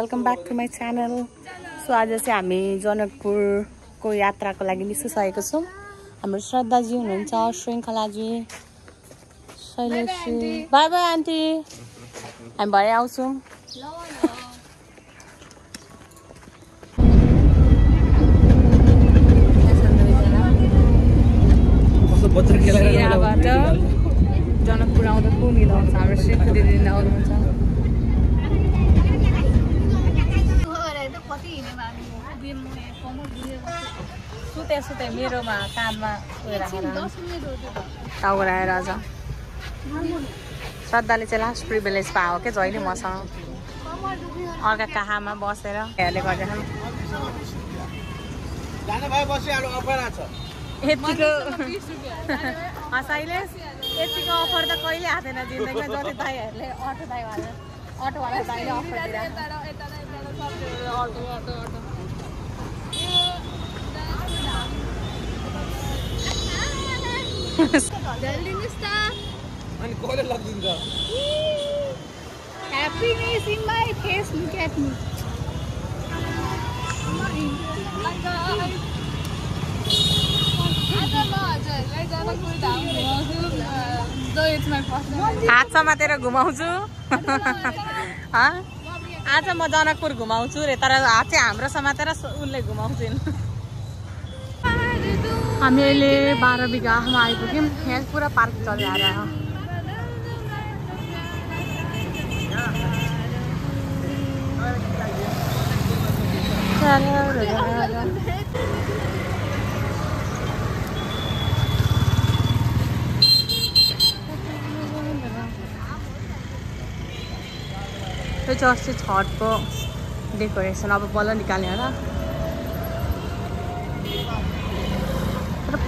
Welcome back to my channel. So आज चाहिँ हामी जनकपुरको यात्राको लागि निस्किसकेको छौँ। हाम्रो श्रद्धाजी हुनुहुन्छ, श्रृङ्खलाजी, शैलेशजी। बाई बाई आन्टी, हामी भरे आउँछौँ। यहाँबाट जनकपुर आउँदा कुमिल आउँछ, हाम्रो श्रीको दिदी आउनुहुन्छ। सुते मेरोमा कानमा टाउको राखेर आज श्रद्धाले चाहिँ लास्ट प्रिभिलेज पायो क्या जहिले मसँग अर्का कहाँमा बसेर हेर्ने गर्दा यतिको हँसाइले यतिको अफर त कहिले आएन जिन्दगीमा। जति दाइहरूले अटोवाला दाइले offer Happiness in my face, look at me. हात समातेर घुमाउँछु। आज म जनकपुर घुमाउँछु रे, तर हात चाहिँ हाम्रो समातेर उसले घुमाउँछिन्। हामी अहिले 12 बिघामा आइपुग्यौँ। यहाँ पुरा पार्क चलिरहेको यो चाहिँ अस्ति छठको डेकोरेसन अब बल्ल निकाल्ने होला।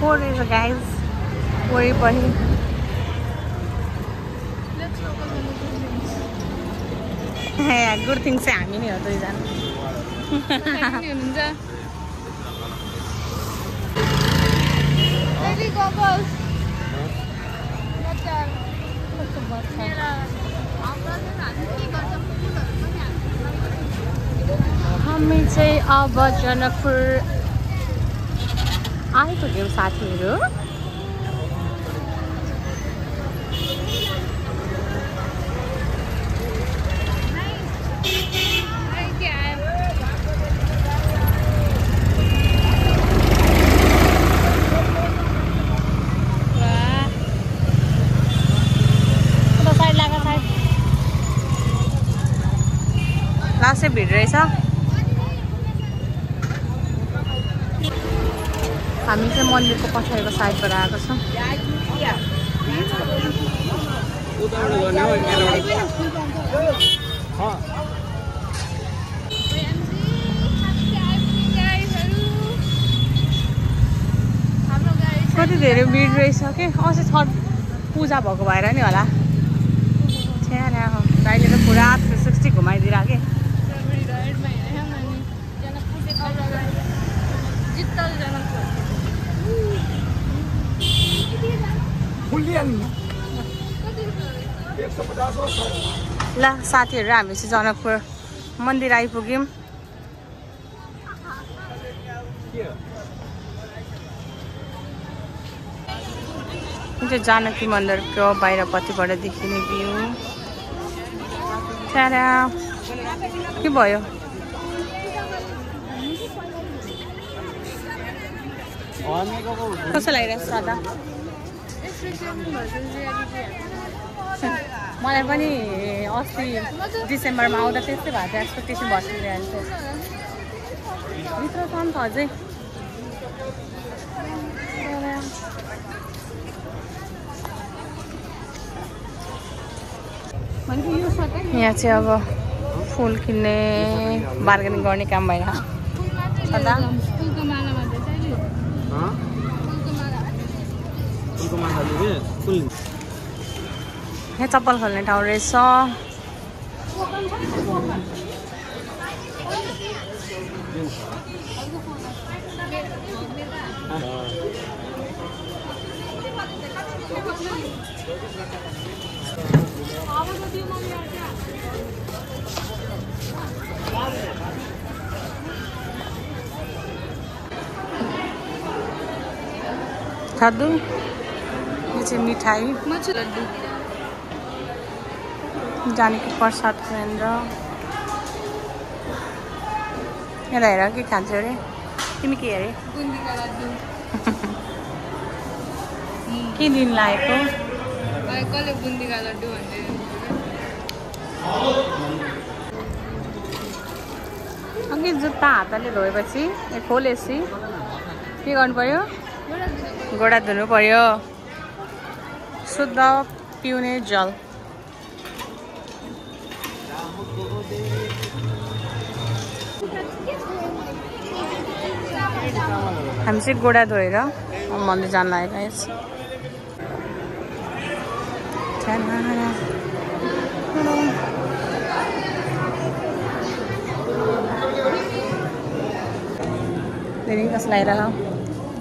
पोर रहेछ गाइज वरिपरि। गुड थिङ चाहिँ हामी नै हो दुईजना। हामी चाहिँ अब जनकपुर आइपुग्यौँ साथीहरू। लास्टै भिड रहेछ। हामी चाहिँ मन्दिरको पछाडिको साइडबाट आएको छौँ। कति धेरै भिड रहेछ कि अस्ति छठ पूजा भएको भएर नि होला। दाइले त पुरा 360 घुमाइदिएर कि ल साथीहरू, हामी चाहिँ जनकपुर मन्दिर आइपुग्यौँ। त्यो जानकी मन्दिरको बाहिरपट्टिबाट देखिने भ्यू। के भयो? कस्तो लागिरहेको छ दादा? मलाई पनि अस्ति डिसेम्बरमा आउँदा त्यस्तै भएको थियो। एक्सपेक्टेसन भइसकिरहेको थियो। भित्र छ नि त अझै। यहाँ चाहिँ अब फुल किन्ने बार्गेनिङ गर्ने काम भइरहेको छ। यहाँ चप्पल खोल्ने ठाउँ रहेछ। खादु यो चाहिँ मिठाई लड्डु जानकी प्रसाद केन्द्र यहाँ हेर के खान्छौ अरे तिमी के अरे बुन्दीका लड्डु के दिन लागेको कसले बुन्दीका लड्डु भन्दै अघि जुत्ता हातले धोएपछि खोलेपछि के गर्नु पर्यो गोडा धुनु पर्यो शुद्ध पिउने जल हामी चाहिँ गोडा धोएर मन्दिर जान लागेको धेरै कसलाई आइरह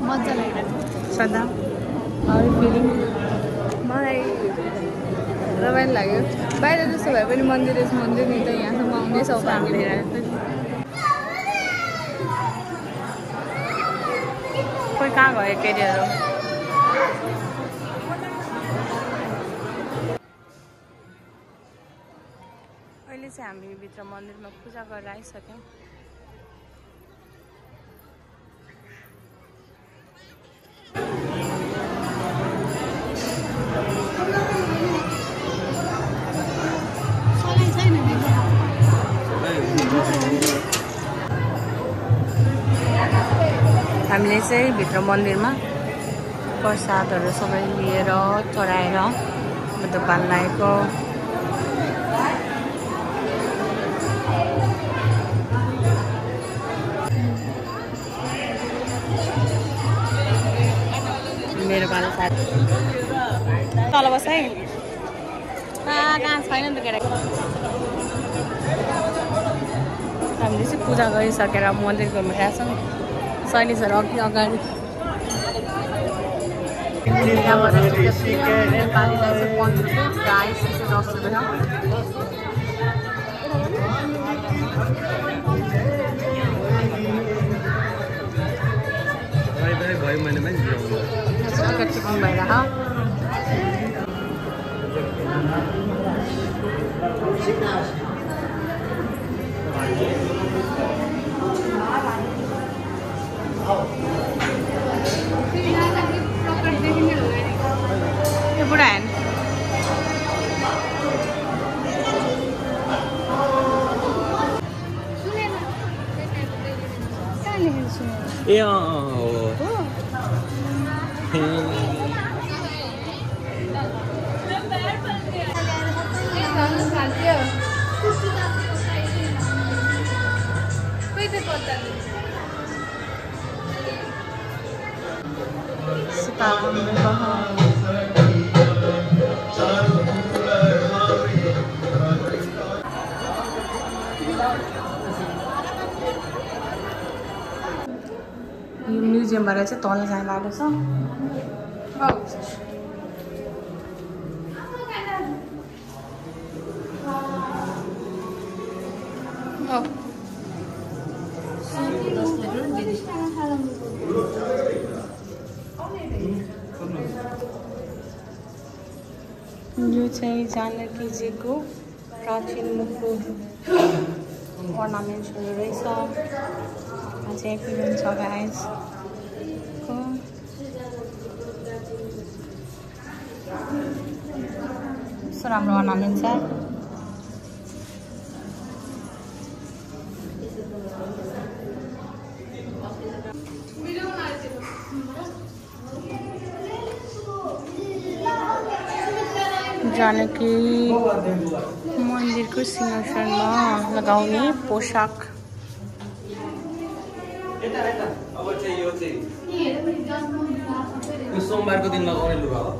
मजा लागिरहेको श्रद्धा हाउ फिलिङ मलाई रमाइलो लाग्यो बाहिर जस्तो भए पनि मन्दिर मन्दिर नि त यहाँसम्म आउने सौका हामीले कोही कहाँ गयो केटीहरू अहिले चाहिँ हामी भित्र मन्दिरमा पूजा गरेर आइसक्यौँ हामीले चाहिँ भित्र मन्दिरमा प्रसादहरू सबै लिएर चढाएर दोकान लागेको मेरो पालो साथ तल बस है कहाँ छैन नि त केटा हामीले चाहिँ पूजा गरिसकेर मन्दिर घुमिरहेको छौँ सैनिकहरू अघि अगाडि नेपालीलाई चाहिँ 15 रुपियाँ राइस चाहिँ 10 रुपियाँ टिकटिङ भइरह यो बुढा हेर्नु ए यो म्युजियमबाट चाहिँ तल जाने बाटो छ यो चाहिँ जानकीजीको प्राचीन मुकुट अर्नामेन्ट्सहरू रहेछ चाहिँ फिल्म छ गाइस कस्तो राम्रो अर्नामेन्ट छ जानकी मन्दिरको सिंहासनमा लगाउने पोशाक सोमबारको दिन लगाउने लुगा हो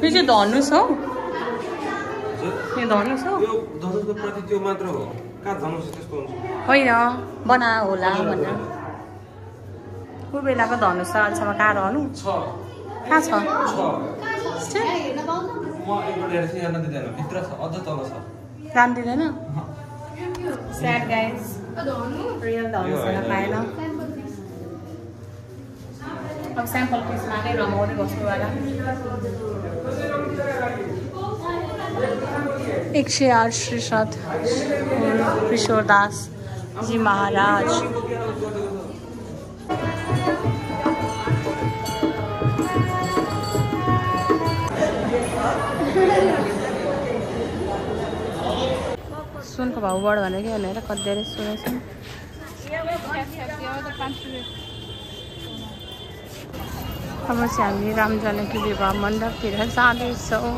यो चाहिँ धनुष हो यो धनुष हो यो धनुषको प्रति त्यो मात्र हो कहाँ धनुष त्यस्तो हुन्छ होइन बना होला भनेर कोही बेलाको धनुष छ अहिलेसम्म कहाँ रहनु कहाँ छ म एकपल्ट हेर्छु यहाँ नदिँदैन भित्र छ अझ तल छ जान्दिँदैन Sad guys. Real धनुषाला पाएन। अब sample piece मात्रै रमाउने बस्नुवाला। 108 श्री सत किशोर दास जी महाराज। सुनको भाउ बढ भने के भनेर कति धेरै सुनेछ। अब चाहिँ हामी राम जानकी विवाह मण्डपतिर जाँदैछौँ।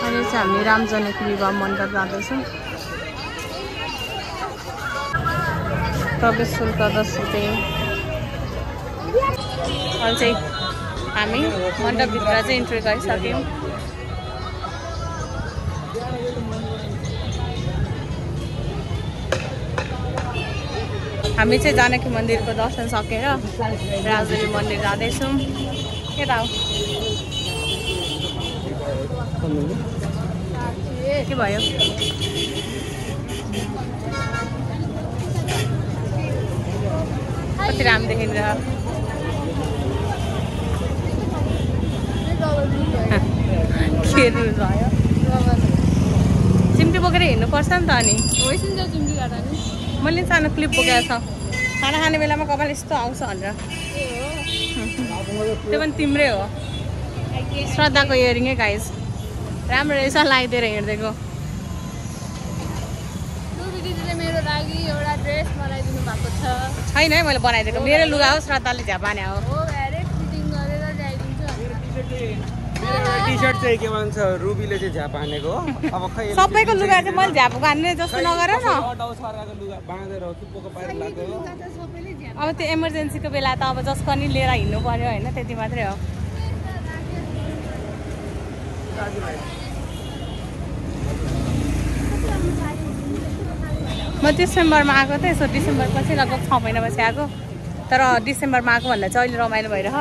अहिले चाहिँ हामी राम जानकी विवाह मण्डप जाँदैछौँ। प्रवेश शुल्क 10 रुपियाँ। अहिले चाहिँ हामी मण्डपभित्र चाहिँ इन्ट्री गरिसक्यौँ। हामी चाहिँ जानकी मन्दिरको दर्शन सकेर राजदेवी मन्दिर जाँदैछौँ। यता हो के भयो? कति राम्रो देखिन्छ। के भयो? चिम्टी बोकेर हिँड्नुपर्छ नि त। अनि मैले सानो क्लिप बोकेको छ। खाना खाने बेलामा कपाल यस्तो आउँछ भनेर। त्यो पनि तिम्रै हो। श्रद्धाको इयरिङ है गाइस। राम्रो रहेछ लगाइदिएर हिँड्दिएको। मेरो लागि एउटा ड्रेस बनाइदिनु भएको छ। छैन है मैले बनाइदिएको। मेरो लुगा हो, श्रद्धाले झ्यापाने हो। टी-शर्ट चाहिँ के भन्छ रुबीले चाहिँ झ्याप हानेको हो। अब खै सबैको लुगा चाहिँ मैले झ्याप हान्ने जस्तो नगर न। लुगा बाँधेर थुप्पोको पाएर लाग्यो। अब त्यो इमर्जेन्सीको बेला त अब जस पनि लिएर हिँड्नु पर्यो होइन, त्यति मात्रै हो। म डिसेम्बरमा आएको थिएँ। यसो डिसेम्बर पछि लगभग 6 महिनापछि आएको। तर डिसेम्बरमा आएको भन्दा चाहिँ अहिले रमाइलो भइरह।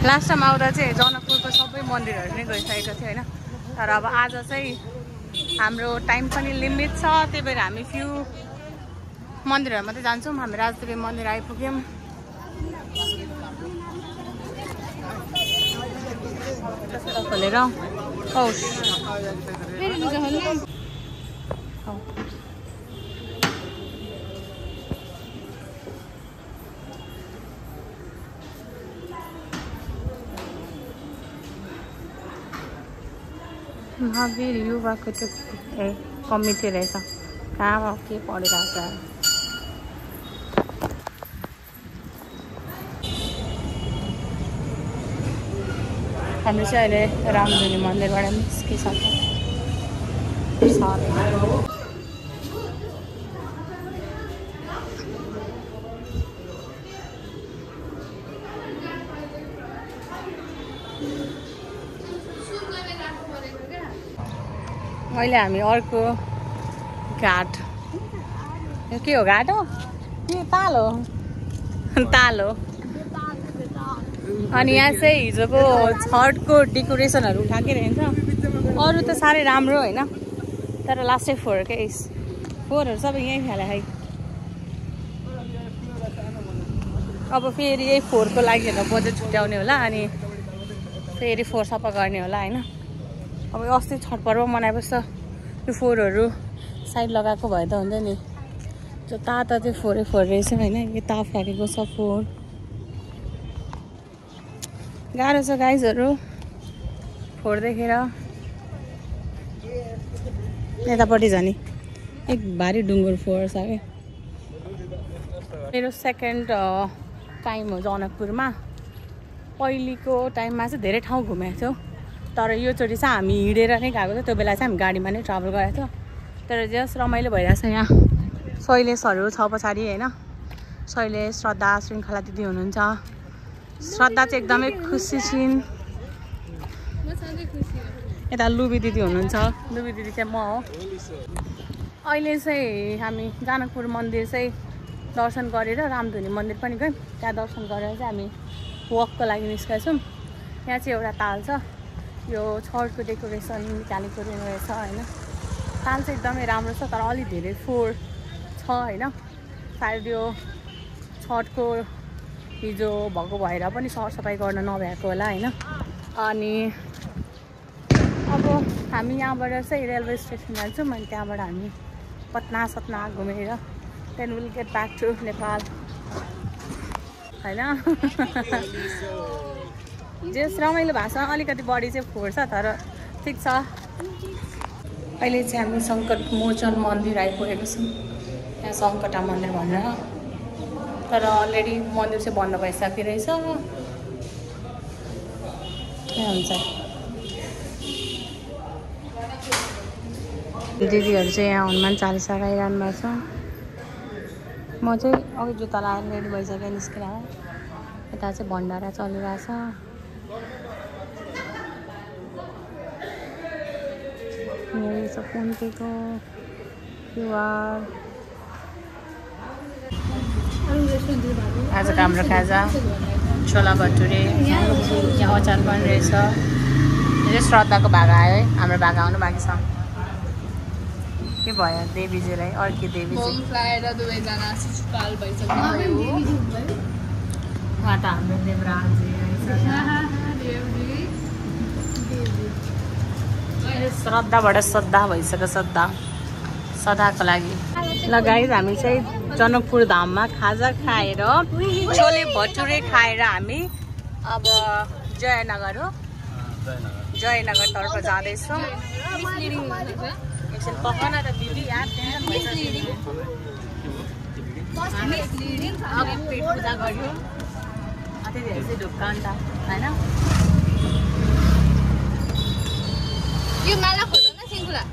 लास्ट टाइम आउँदा चाहिँ जनकपुरको सबै मन्दिरहरू नै गइसकेको थियो होइन। तर अब आज चाहिँ हाम्रो टाइम पनि लिमिट छ, त्यही भएर हामी फ्यु मन्दिरहरू मात्रै जान्छौँ। हामी राजदेवी मन्दिर आइपुग्यौँ। खोलेर महावीर युवाको त्यो कमिटी रहेछ। कहाँ के पढिरहेको छ। हामी चाहिँ अहिले रामधुनी मन्दिरबाट निस्किसक्यौँ। अहिले हामी अर्को घाट, के हो घाट हो के ताल हो ताल हो। अनि यहाँ चाहिँ हिजोको छठको डेकोरेसनहरू उठाएकै रहन्छ। अरू त साह्रै राम्रो होइन, तर लास्टै फोहोरहरू सबै यहीँ फ्याले है। अब फेरि यही फोहोरको लागि बजेट छुट्याउने होला, अनि फेरि फोहोर सफा गर्ने होला होइन। अब अस्ति छठ पर्व मनाएपछि त त्यो फोहोरहरू साइड लगाएको भए त हुन्थ्यो नि। त्यो ताता चाहिँ फोहोरै फोहोर रहेछ होइन। यता फ्याँकेको छ फोहोर। गाह्रो छ गाइजहरू फोहोर देखेर। यतापट्टि जाने एक भारी डुङ्गुर फोहोर छ क्या। मेरो सेकेन्ड टाइम हो जनकपुरमा। पहिलेको टाइममा चाहिँ धेरै ठाउँ घुमेको थियौँ, तर योचोटि चाहिँ हामी हिँडेर नै गएको थियो। त्यो बेला चाहिँ हामी गाडीमा नै ट्राभल गरेको थियो। तर जस रमाइलो भइरहेछ यहाँ। शैलेशहरू छ पछाडि होइन। शैलेश, श्रद्धा, श्रृङ्खला दिदी हुनुहुन्छ। श्रद्धा चाहिँ एकदमै खुसी छिन्। यता लुबी दिदी हुनुहुन्छ। लुबी दिदी चाहिँ म हो। अहिले चाहिँ हामी जनकपुर मन्दिर चाहिँ दर्शन गरेर रामधुनी मन्दिर पनि गयौँ। त्यहाँ दर्शन गरेर चाहिँ हामी वकको लागि निस्केका छौँ। यहाँ चाहिँ एउटा ताल छ, यो छठको डेकोरेसन निकालेको रहेछ होइन। ताल चाहिँ एकदमै राम्रो छ, तर अलि धेरै फोहोर छ होइन। सायद यो छठको हिजो भएको भएर पनि सरसफाइ गर्न नभएको होला होइन। अनि अब हामी यहाँबाट चाहिँ रेलवे स्टेसन जान्छौँ अनि त्यहाँबाट हामी पटना सतना घुमेर then will get back to Nepal होइन। जस रमाइलो भएको छ, अलिकति बढी चाहिँ फोहोर छ तर ठिक छ। अहिले चाहिँ हामी सङ्कट मोचन मन्दिर आइपुगेको छौँ। यहाँ सङ्कटा मन्दिर भनेर, तर अलरेडी मन्दिर चाहिँ बन्द भइसकिरहेछ। यहाँ हुन्छ दिदीहरू चाहिँ यहाँ हनुमान चालिसा गाइरहनु भएको छ। म चाहिँ अघि जुत्ता लगाएर रेडी भइसकेँ निस्केर। यता चाहिँ भण्डारा चलिरहेछ। यही छ फोन पेको क्युआर। आजको हाम्रो खाजा छोला भटुरे, यहाँ अचार पनि रहेछ। यो श्रद्धाको भागा आयो है, हाम्रो भागा आउनु बाँकी छ। के भयो देवीजीलाई? अर्की देवीजी उहाँ त हाम्रो देवराजी श्रद्धाबाट श्रद्धा भइसक्यो। सदाको लागि ल गाइस, हामी चाहिँ जनकपुर धाममा खाजा खाएर छोले भटुरे खाएर हामी अब जयनगर हो, जयनगरतर्फ जाँदैछौँ। एकछिन पकाउन त दिदी यार, हामी अघि पेट पूजा गऱ्यो, अझै धेरै चाहिँ ढुक्का नि त होइन। यो माला खोल्नु न सिङ्कुला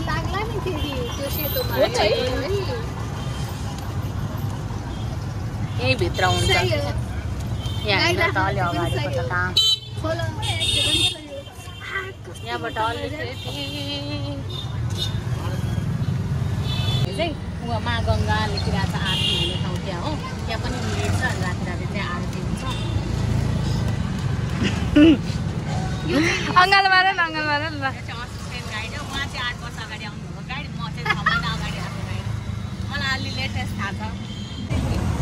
लाग्ला नि फेरि त्यो सेतो माला यही भित्र हुन्छ। यहाँ त अलि अगाडिको त कहाँ, यहाँबाट अलिकति चाहिँ उहाँ मा गङ्गा लेखिरहेको छ आरती हुने ठाउँ त्यहाँ हो। त्यहाँ पनि भिड छ, राति राति चाहिँ आरती हुन्छ। अङ्गाल मार ल। असिस्टेन्ट गाइड हो, उहाँ चाहिँ 8 वर्ष अगाडि आउनुभयो गाइड, म चाहिँ 6 महिना अगाडि आएको गाइड। मलाई अलि लेटेस्ट थाहा छ।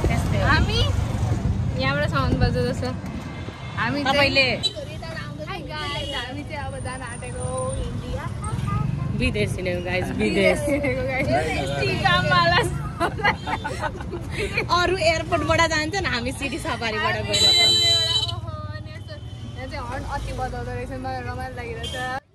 त्यस्तै हामी यहाँबाट साउन्ड बज्यो जस्तो हामी तपाईँले हामी चाहिँ अब जान आँटेको इन्डिया विदेश हिँडेको गाइज, विदेश। अरू एयरपोर्टबाट जान्छन्, हामी सिटी सफारीबाट गएर। यहाँ चाहिँ हर्न अति बजाउँदो रहेछ, मलाई रमाइलो लागिरहेछ।